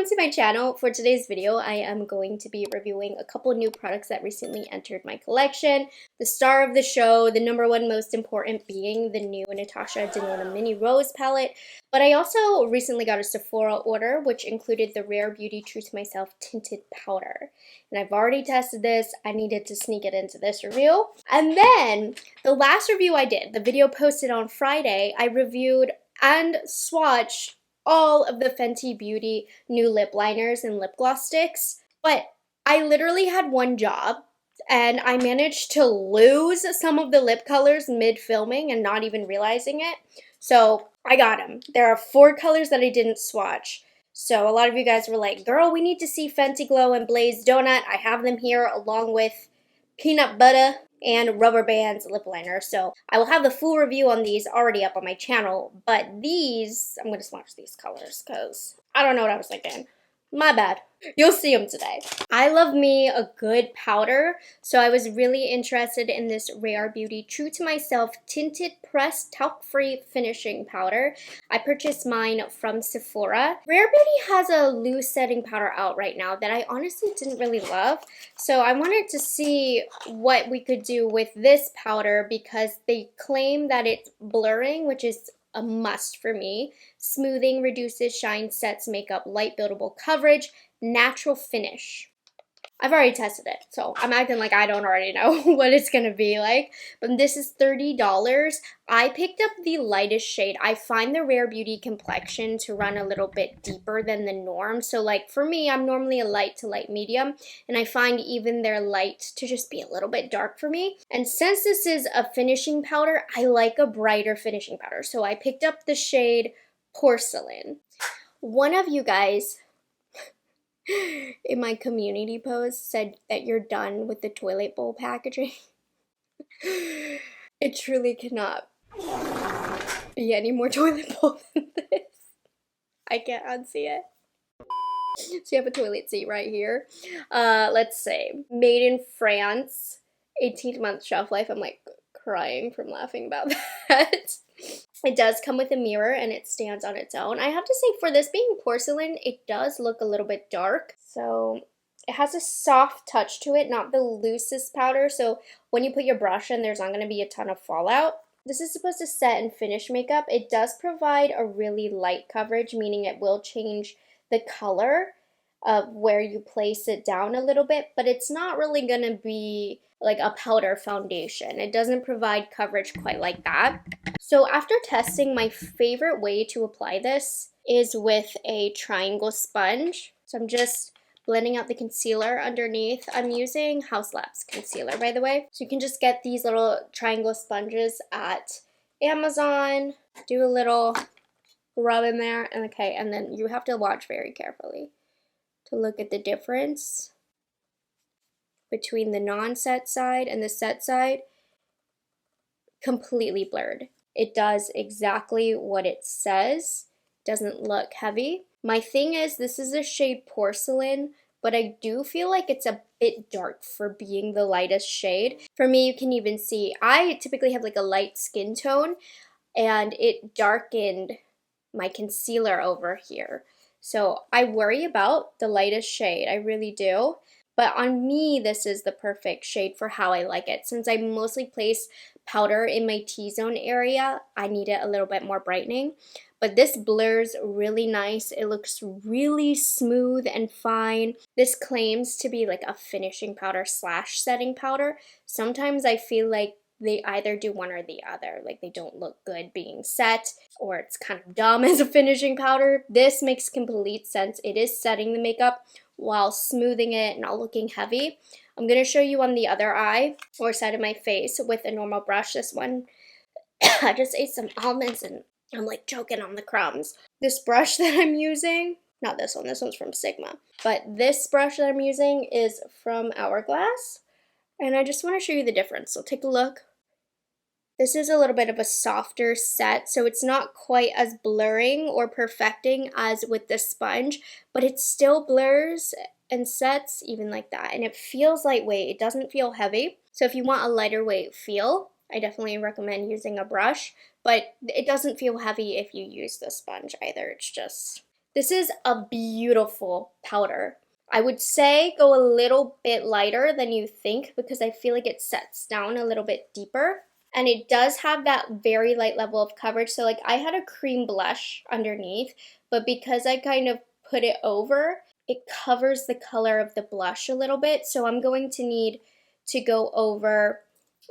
to my channel. For today's video, I am going to be reviewing a couple new products that recently entered my collection. The star of the show, the #1 most important being the new Natasha Denona Mini Rose palette. But I also recently got a Sephora order, which included the Rare Beauty True to Myself tinted powder. And I've already tested this. I needed to sneak it into this review. And then the last review I did, the video posted on Friday, I reviewed and swatched all of the Fenty Beauty new lip liners and lip gloss sticks, but I literally had one job and I managed to lose some of the lip colors mid-filming and not even realizing it. So I got them. There are 4 colors that I didn't swatch. So a lot of you guys were like, girl, we need to see Fenty Glow and Blaze Donut. I have them here along with Peanut Butter and Rubber Bands lip liner. So I will have the full review on these already up on my channel, but these, I'm going to swatch these colors because I don't know what I was thinking. My bad. You'll see them today. I love me a good powder, so I was really interested in this Rare Beauty True to Myself Tinted Pressed Talc-Free Finishing Powder. I purchased mine from Sephora. Rare Beauty has a loose setting powder out right now that I honestly didn't really love, so I wanted to see what we could do with this powder because they claim that it's blurring, which is a must for me. Smoothing, reduces shine, sets makeup, light buildable coverage, natural finish. I've already tested it, so I'm acting like I don't already know what it's gonna be like. But this is $30. I picked up the lightest shade. I find the Rare Beauty complexion to run a little bit deeper than the norm. So like for me, I'm normally a light to light medium, and I find even their light to just be a little bit dark for me. And since this is a finishing powder, I like a brighter finishing powder. So I picked up the shade Porcelain. One of you guys in my community post said that you're done with the toilet bowl packaging. It truly cannot be any more toilet bowl than this. I can't unsee it. So you have a toilet seat right here. Let's see. Made in France, 18-month shelf life. I'm like crying from laughing about that. It does come with a mirror and it stands on its own. I have to say, for this being porcelain, it does look a little bit dark. So it has a soft touch to it, not the loosest powder. So when you put your brush in, there's not going to be a ton of fallout. This is supposed to set and finish makeup. It does provide a really light coverage, meaning it will change the color of where you place it down a little bit, but it's not really going to be like a powder foundation. It doesn't provide coverage quite like that. So after testing, my favorite way to apply this is with a triangle sponge. So I'm just blending out the concealer underneath. I'm using House Labs concealer, by the way. So you can just get these little triangle sponges at Amazon, do a little rub in there, and okay, and then you have to watch very carefully to look at the difference between the non-set side and the set side. Completely blurred. It does exactly what it says. Doesn't look heavy. My thing is, this is a shade Porcelain, but I do feel like it's a bit dark for being the lightest shade. For me, you can even see, I typically have like a light skin tone, and it darkened my concealer over here. So I worry about the lightest shade, I really do. But on me, this is the perfect shade for how I like it. Since I mostly place powder in my T-zone area, I need it a little bit more brightening. But this blurs really nice. It looks really smooth and fine. This claims to be like a finishing powder slash setting powder. Sometimes I feel like they either do one or the other. Like they don't look good being set, or it's kind of dumb as a finishing powder. This makes complete sense. It is setting the makeup while smoothing it, not looking heavy. I'm going to show you on the other eye or side of my face with a normal brush. This one, I just ate some almonds and I'm like choking on the crumbs. This brush that I'm using, not this one, this one's from Sigma, but this brush that I'm using is from Hourglass, and I just want to show you the difference. So take a look. This is a little bit of a softer set, so it's not quite as blurring or perfecting as with the sponge, but it still blurs and sets even like that. And it feels lightweight. It doesn't feel heavy. So if you want a lighter weight feel, I definitely recommend using a brush, but it doesn't feel heavy if you use the sponge either. It's just This is a beautiful powder. I would say go a little bit lighter than you think because I feel like it sets down a little bit deeper. And it does have that very light level of coverage. So like I had a cream blush underneath, but because I kind of put it over, it covers the color of the blush a little bit. So I'm going to need to go over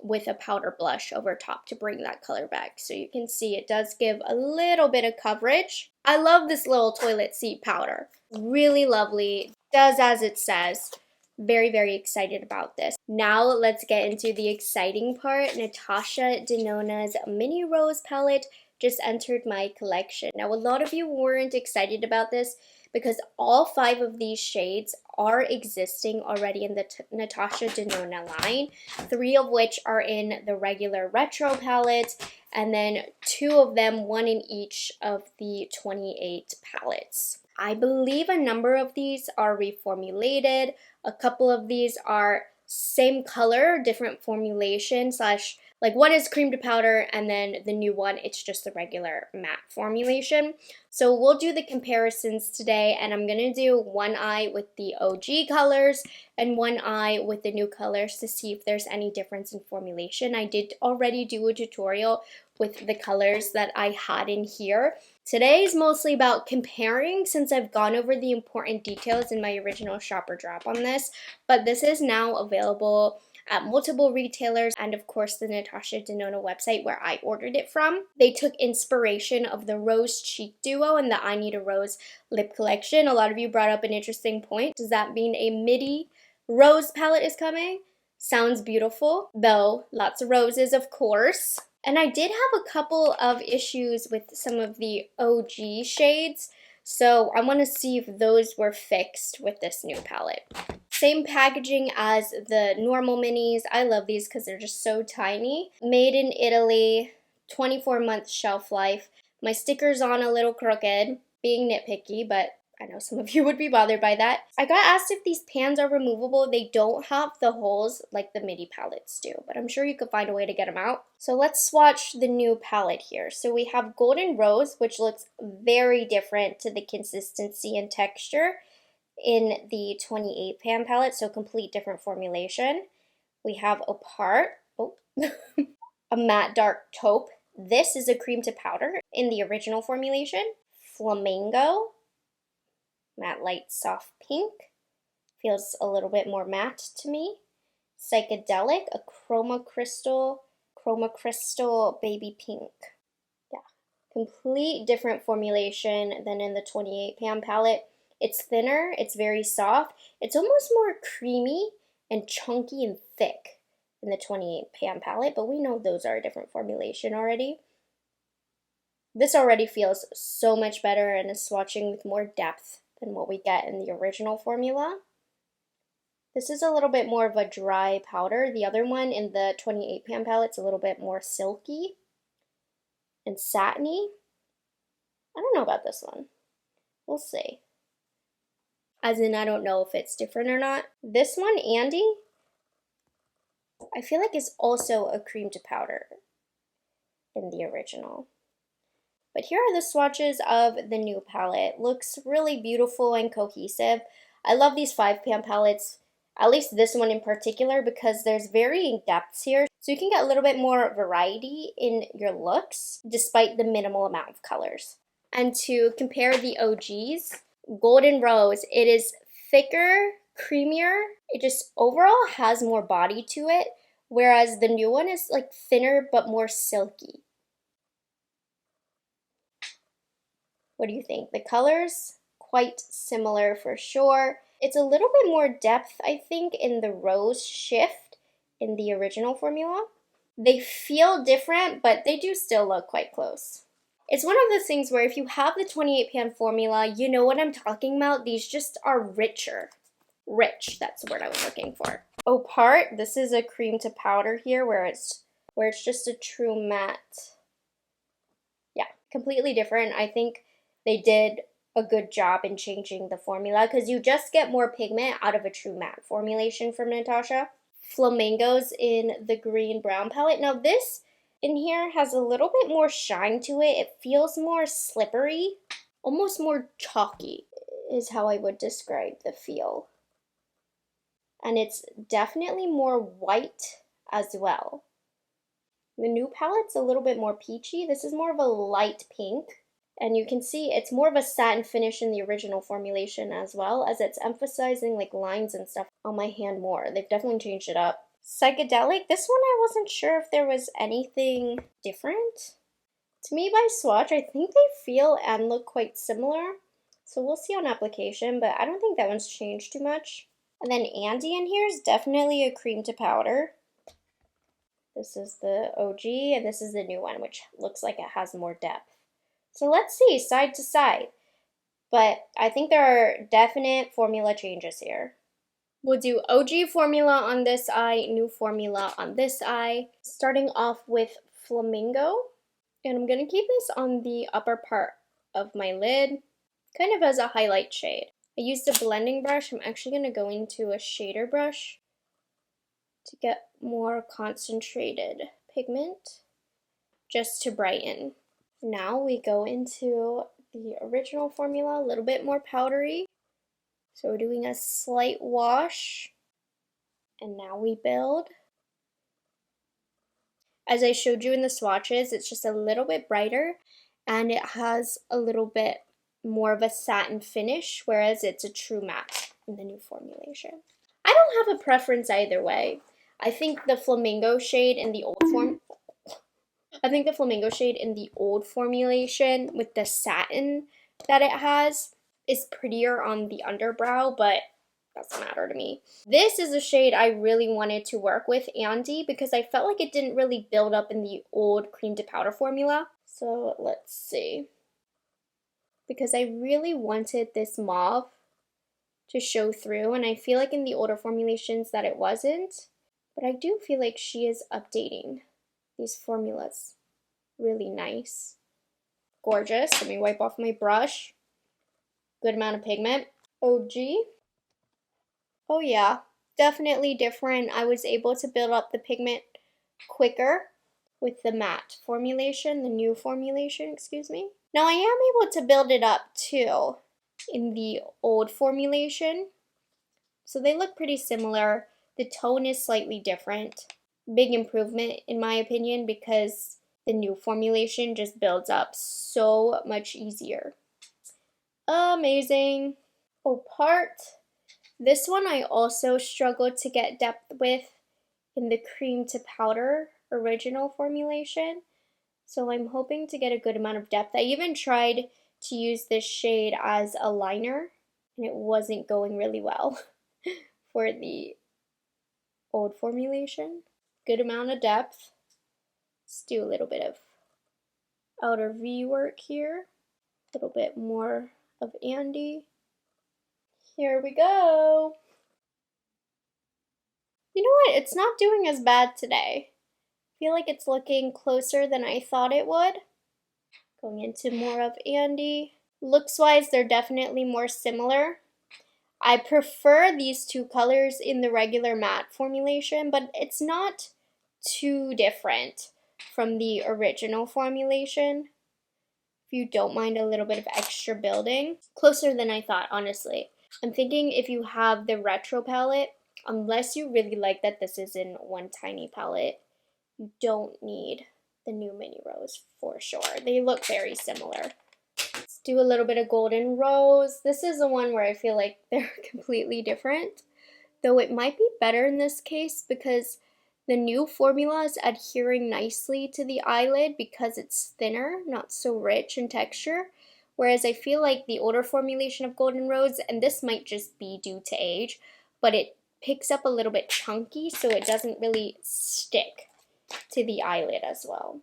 with a powder blush over top to bring that color back. So you can see it does give a little bit of coverage. I love this little toilet seat powder. Really lovely. Does as it says. Very, very excited about this. Now let's get into the exciting part. Natasha Denona's Mini Rose palette just entered my collection. Now a lot of you weren't excited about this because all 5 of these shades are existing already in the Natasha Denona line, 3 of which are in the regular retro palette, and then 2 of them, 1 in each of the 28 palettes. I believe a number of these are reformulated. A couple of these are same color, different formulation slash, like one is cream to powder and then the new one, it's just the regular matte formulation. So we'll do the comparisons today and I'm gonna do one eye with the OG colors and one eye with the new colors to see if there's any difference in formulation. I did already do a tutorial with the colors that I had in here. Today is mostly about comparing since I've gone over the important details in my original shopper drop on this, but this is now available at multiple retailers and of course the Natasha Denona website where I ordered it from. They took inspiration of the Rose Cheek Duo and the I Need a Rose lip collection. A lot of you brought up an interesting point. Does that mean a midi rose palette is coming? Sounds beautiful, though lots of roses of course. And I did have a couple of issues with some of the OG shades, so I want to see if those were fixed with this new palette. Same packaging as the normal minis. I love these because they're just so tiny. Made in Italy, 24-month shelf life. My sticker's on a little crooked, being nitpicky, but I know some of you would be bothered by that. I got asked if these pans are removable. They don't have the holes like the midi palettes do, but I'm sure you could find a way to get them out. So let's swatch the new palette here. So we have Golden Rose, which looks very different to the consistency and texture in the 28 pan palette, so complete different formulation. We have Apart, a matte dark taupe. This is a cream to powder in the original formulation. Flamingo, matte light soft pink, feels a little bit more matte to me. Psychedelic, a chroma crystal baby pink. Yeah, complete different formulation than in the 28 pan palette. It's thinner, it's very soft, it's almost more creamy and chunky and thick in the 28 pan palette, but we know those are a different formulation already. This already feels so much better and is swatching with more depth than what we get in the original formula. This is a little bit more of a dry powder. The other one in the 28 pan palette's a little bit more silky and satiny. I don't know about this one. We'll see. As in, I don't know if it's different or not. This one, Andy, I feel like is also a cream to powder in the original. But here are the swatches of the new palette. Looks really beautiful and cohesive. I love these 5 pan palettes, at least this one in particular, because there's varying depths here. So you can get a little bit more variety in your looks, despite the minimal amount of colors. And to compare the OGs, Golden Rose, it is thicker, creamier. It just overall has more body to it, whereas the new one is like thinner but more silky. What do you think? The colors, quite similar for sure. It's a little bit more depth, I think, in the rose shift in the original formula. They feel different, but they do still look quite close. It's one of those things where if you have the 28 pan formula, you know what I'm talking about. These just are richer. Rich, that's the word I was looking for. Apart, this is a cream to powder here where it's just a true matte. Yeah, completely different. I think they did a good job in changing the formula because you just get more pigment out of a true matte formulation from Natasha. Flamingos in the green brown palette. Now this in here has a little bit more shine to it. It feels more slippery, almost more chalky is how I would describe the feel. And it's definitely more white as well. The new palette's a little bit more peachy. This is more of a light pink. And you can see it's more of a satin finish in the original formulation, as well as it's emphasizing like lines and stuff on my hand more. They've definitely changed it up. Psychedelic, this one I wasn't sure if there was anything different. To me, by swatch, I think they feel and look quite similar. So we'll see on application, but I don't think that one's changed too much. And then Andy in here is definitely a cream to powder. This is the OG, and this is the new one, which looks like it has more depth. So let's see, side to side. But I think there are definite formula changes here. We'll do OG formula on this eye, new formula on this eye. Starting off with Flamingo. And I'm going to keep this on the upper part of my lid, kind of as a highlight shade. I used a blending brush. I'm actually going to go into a shader brush to get more concentrated pigment, just to brighten. Now we go into the original formula, a little bit more powdery. So we're doing a slight wash, and now we build. As I showed you in the swatches, it's just a little bit brighter, and it has a little bit more of a satin finish, whereas it's a true matte in the new formulation. I don't have a preference either way. I think the flamingo shade in the old formulation with the satin that it has is prettier on the underbrow, but doesn't matter to me. This is a shade I really wanted to work with Andy because I felt like it didn't really build up in the old cream to powder formula. So let's see. Because I really wanted this mauve to show through, and I feel like in the older formulations that it wasn't. But I do feel like she is updating these formulas. Really nice. Gorgeous. Let me wipe off my brush. Good amount of pigment. OG. Oh yeah, definitely different. I was able to build up the pigment quicker with the matte formulation, the new formulation, excuse me. Now I am able to build it up too in the old formulation. So they look pretty similar. The tone is slightly different. Big improvement in my opinion because the new formulation just builds up so much easier. Amazing. Oh, this one I also struggled to get depth with in the cream to powder original formulation. So I'm hoping to get a good amount of depth. I even tried to use this shade as a liner and it wasn't going really well for the old formulation. Good amount of depth. Let's do a little bit of outer V work here. A little bit more of Andy. Here we go. You know what? It's not doing as bad today. I feel like it's looking closer than I thought it would. Going into more of Andy. Looks-wise, they're definitely more similar. I prefer these two colors in the regular matte formulation, but it's not too different from the original formulation. If you don't mind a little bit of extra building. Closer than I thought, honestly. I'm thinking if you have the retro palette, unless you really like that this is in one tiny palette, you don't need the new mini rose for sure. They look very similar. Let's do a little bit of golden rose. This is the one where I feel like they're completely different, though it might be better in this case because the new formula is adhering nicely to the eyelid because it's thinner, not so rich in texture. Whereas I feel like the older formulation of golden rose, and this might just be due to age, but it picks up a little bit chunky so it doesn't really stick to the eyelid as well.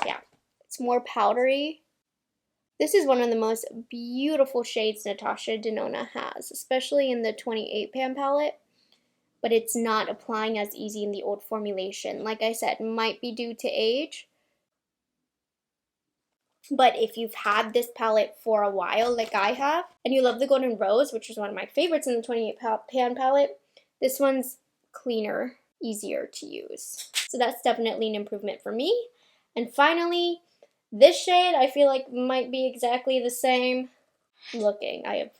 Yeah, it's more powdery. This is one of the most beautiful shades Natasha Denona has, especially in the 28 pan palette, but it's not applying as easy in the old formulation. Like I said, might be due to age, but if you've had this palette for a while, like I have, and you love the golden rose, which is one of my favorites in the 28 pan palette, this one's cleaner, easier to use. So that's definitely an improvement for me. And finally, This shade I feel like might be exactly the same. Looking, I have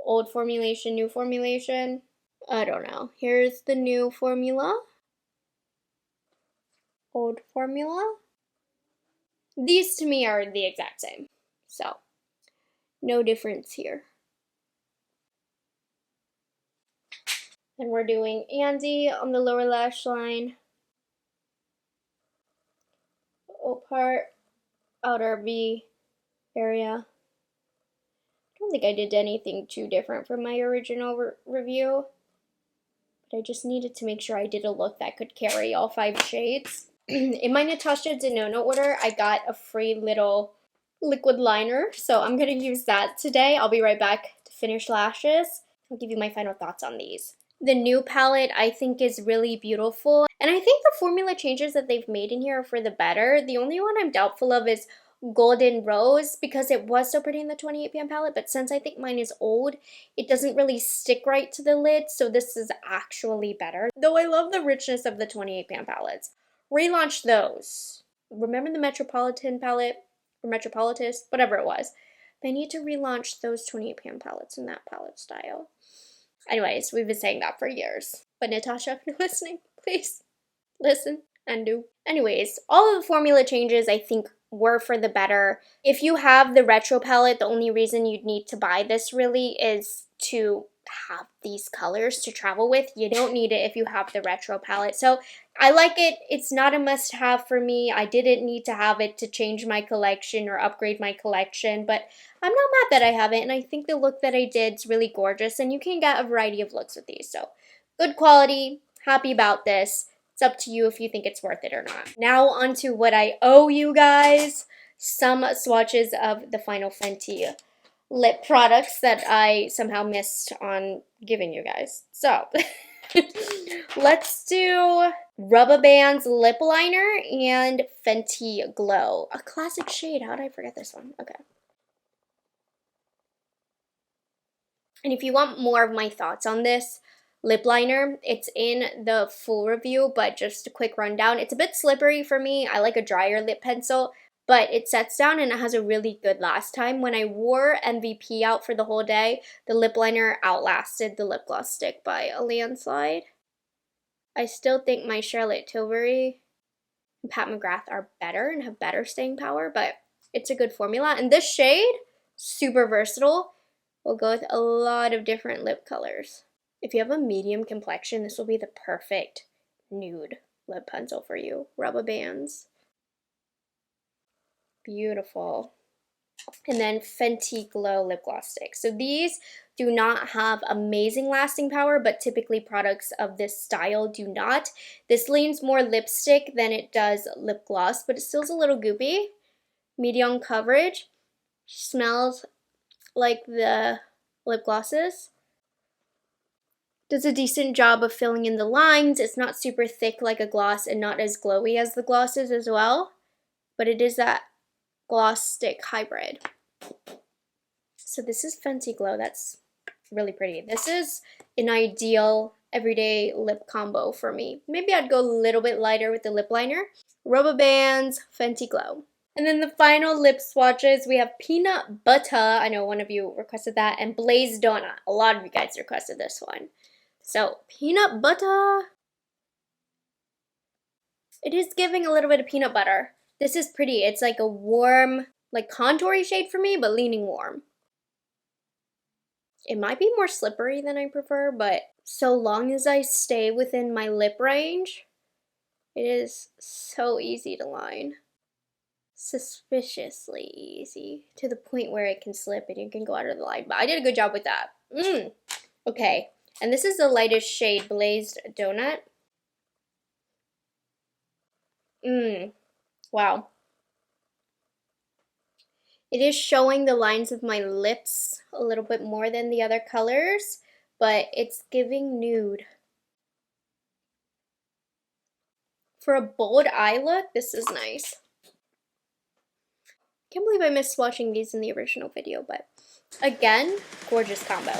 old formulation, new formulation. I don't know. Here's the new formula. Old formula. These to me are the exact same. So, no difference here. And we're doing Andy on the lower lash line. O part, outer V area. I don't think I did anything too different from my original review. But I just needed to make sure I did a look that could carry all 5 shades. In my Natasha Denona order, I got a free little liquid liner, so I'm going to use that today. I'll be right back to finish lashes. I'll give you my final thoughts on these. The new palette I think is really beautiful, and I think the formula changes that they've made in here are for the better. The only one I'm doubtful of is Golden Rose, because it was so pretty in the 28 pan palette, but since I think mine is old, it doesn't really stick right to the lid, so this is actually better. Though I love the richness of the 28 pan palettes. Relaunch those. Remember the Metropolitan palette, or Metropolitus, whatever it was. They need to relaunch those 28 pan palettes in that palette style. Anyways, we've been saying that for years. But Natasha, if you're listening, please listen and do. Anyways, all of the formula changes I think were for the better. If you have the retro palette, the only reason you'd need to buy this really is to have these colors to travel with. You don't need it if you have the retro palette. So I like it. It's not a must-have for me. I didn't need to have it to change my collection or upgrade my collection, but I'm not mad that I have it, and I think the look that I did is really gorgeous, and you can get a variety of looks with these. So good quality, happy about this. It's up to you if you think it's worth it or not. Now onto what I owe you guys. Some swatches of the final Fenty lip products that I somehow missed on giving you guys. So, let's do Rubber Band's lip liner and Fenty Glow. A classic shade. How did I forget this one? Okay. And if you want more of my thoughts on this lip liner, it's in the full review, but just a quick rundown. It's a bit slippery for me. I like a drier lip pencil, but it sets down and it has a really good last time. When I wore MVP out for the whole day, the lip liner outlasted the lip gloss stick by a landslide. I still think my Charlotte Tilbury and Pat McGrath are better and have better staying power, but it's a good formula. And this shade, super versatile, will go with a lot of different lip colors. If you have a medium complexion, this will be the perfect nude lip pencil for you. Rubber Bands. Beautiful. And then Fenty Glow lip gloss sticks. So these do not have amazing lasting power, but typically products of this style do not. This leans more lipstick than it does lip gloss, but it still's a little goopy. Medium coverage. Smells like the lip glosses. Does a decent job of filling in the lines. It's not super thick like a gloss and not as glowy as the glosses as well, but it is that gloss stick hybrid. So this is Fenty Glow. That's really pretty. This is an ideal everyday lip combo for me. Maybe I'd go a little bit lighter with the lip liner. Rubber Bands, Fenty Glow. And then the final lip swatches, we have Peanut Butter. I know one of you requested that. And Blaze Donut. A lot of you guys requested this one. So, Peanut Butter. It is giving a little bit of peanut butter. This is pretty. It's like a warm, like contoury shade for me, but leaning warm. It might be more slippery than I prefer, but so long as I stay within my lip range, it is so easy to line. Suspiciously easy, to the point where it can slip and you can go out of the line. But I did a good job with that. Okay, and this is the lightest shade, Blazed Donut. Wow. It is showing the lines of my lips a little bit more than the other colors, but it's giving nude. For a bold eye look, this is nice. Can't believe I missed swatching these in the original video, but again, gorgeous combo.